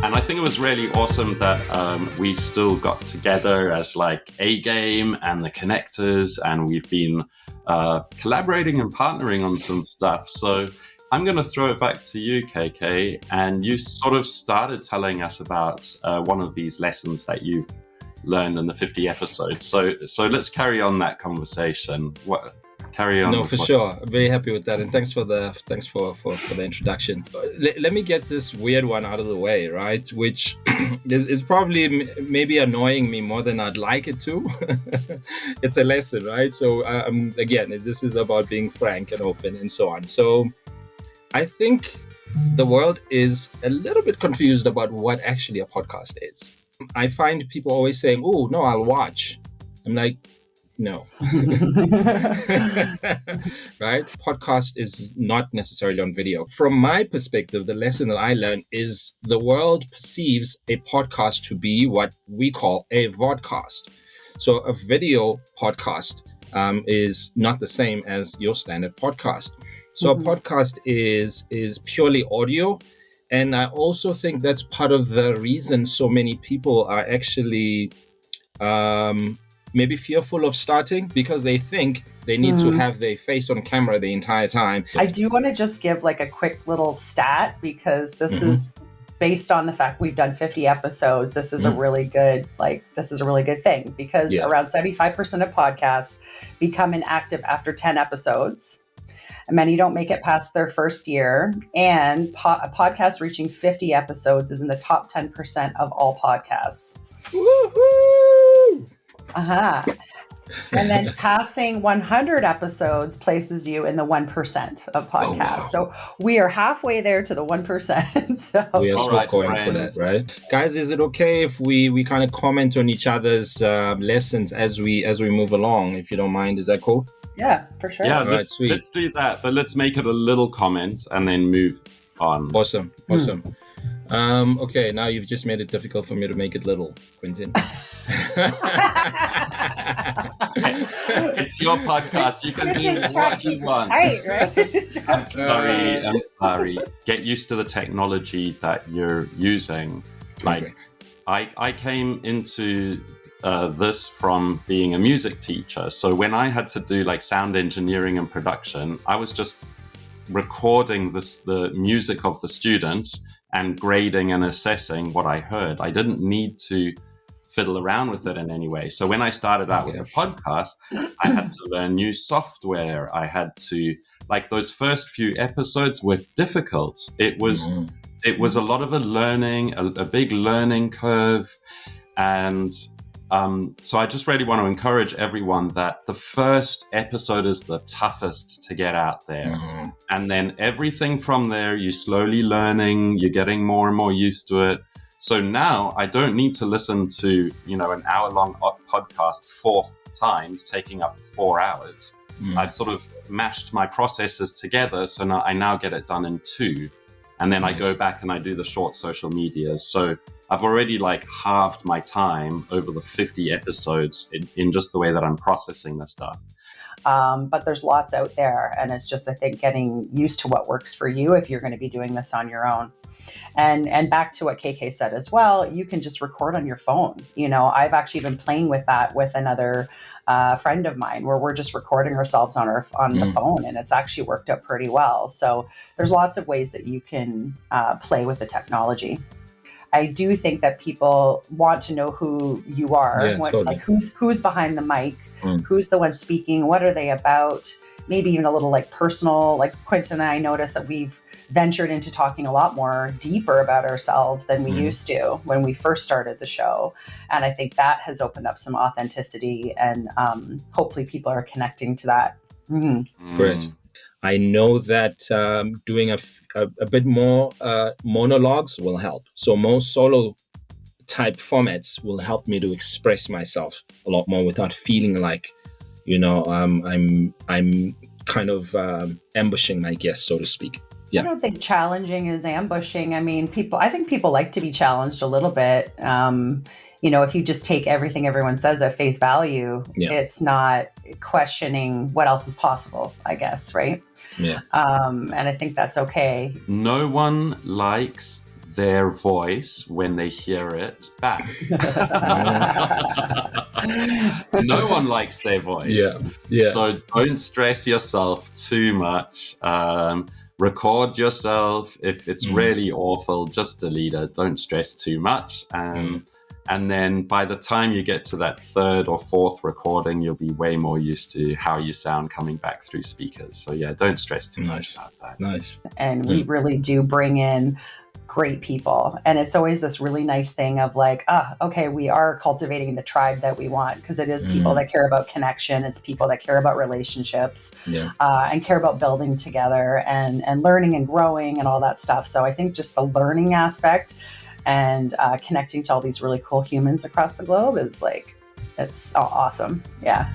And I think it was really awesome that we still got together as like A Game and the Connectors, and we've been collaborating and partnering on some stuff. So I'm going to throw it back to you, KK. And you sort of started telling us about one of these lessons that you've learned in the 50 episodes. So let's carry on that conversation. Carry on. No, for sure. I'm very happy with that, and thanks for the introduction. Let me get this weird one out of the way, right? Which is probably maybe annoying me more than I'd like it to. It's a lesson, right? So again, this is about being frank and open and so on. So I think the world is a little bit confused about what actually a podcast is. I find people always saying, "Oh, no, I'll watch." I'm like, no. Right? Podcast is not necessarily on video. From my perspective, the lesson that I learned is the world perceives a podcast to be what we call a vodcast. So a video podcast is not the same as your standard podcast. So a podcast is purely audio. And I also think that's part of the reason so many people are actually maybe fearful of starting, because they think they need to have their face on camera the entire time. I do want to just give like a quick little stat, because this is based on the fact we've done 50 episodes. This is a really good thing, because around 75% of podcasts become inactive after 10 episodes. Many don't make it past their first year, and a podcast reaching 50 episodes is in the top 10% of all podcasts. Woohoo! And then passing 100 episodes places you in the 1% of podcasts. Oh, wow. So we are halfway there to the 1%. So we are still going for that, right? Guys, is it okay if we kind of comment on each other's lessons as we move along, if you don't mind? Is that cool? Yeah, for sure. Yeah, let's do that, but let's make it a little comment and then move on. Awesome. Okay, now you've just made it difficult for me to make it little, Quinten. It's your podcast. You can do what you want. Right? I'm sorry. Get used to the technology that you're using. Like, I came into this from being a music teacher. So when I had to do like sound engineering and production, I was just recording the music of the students and grading and assessing what I heard. I didn't need to fiddle around with it in any way. So when I started out with a podcast, I had to learn new software. I had to, like, those first few episodes were difficult. It was a lot of a big learning curve. And so I just really want to encourage everyone that the first episode is the toughest to get out there. And then everything from there, you're slowly learning, you're getting more and more used to it. So now I don't need to listen to, an hour-long podcast 4 times, taking up 4 hours. I've sort of mashed my processes together. So now I get it done in 2. And then I go back and I do the short social media. So I've already halved my time over the 50 episodes in just the way that I'm processing this stuff. But there's lots out there. And it's just, I think, getting used to what works for you if you're going to be doing this on your own. And back to what KK said as well, you can just record on your phone. I've actually been playing with that with another friend of mine, where we're just recording ourselves on the phone, and it's actually worked out pretty well. So there's lots of ways that you can play with the technology. I do think that people want to know who you are, totally. Who's behind the mic, who's the one speaking, what are they about, maybe even a little personal. Like Quinten and I noticed that we've ventured into talking a lot more deeper about ourselves than we used to when we first started the show. And I think that has opened up some authenticity, and hopefully people are connecting to that. Great. I know that doing a bit more monologues will help. So most solo type formats will help me to express myself a lot more without feeling like, I'm kind of ambushing my guests, so to speak. Yeah. I don't think challenging is ambushing. I mean, I think people like to be challenged a little bit. If you just take everything everyone says at face value, it's not questioning what else is possible, I guess, right? Yeah. And I think that's okay. No one likes their voice when they hear it back. No one likes their voice. Yeah. So don't stress yourself too much. Record yourself. If it's really awful, just delete it. Don't stress too much. And then by the time you get to that third or fourth recording, you'll be way more used to how you sound coming back through speakers. So yeah, don't stress too much about that. Nice. And we really do bring in great people. And it's always this really nice thing of like, okay, we are cultivating the tribe that we want, because it is people that care about connection. It's people that care about relationships and care about building together and learning and growing and all that stuff. So I think just the learning aspect and connecting to all these really cool humans across the globe is like, it's awesome. Yeah.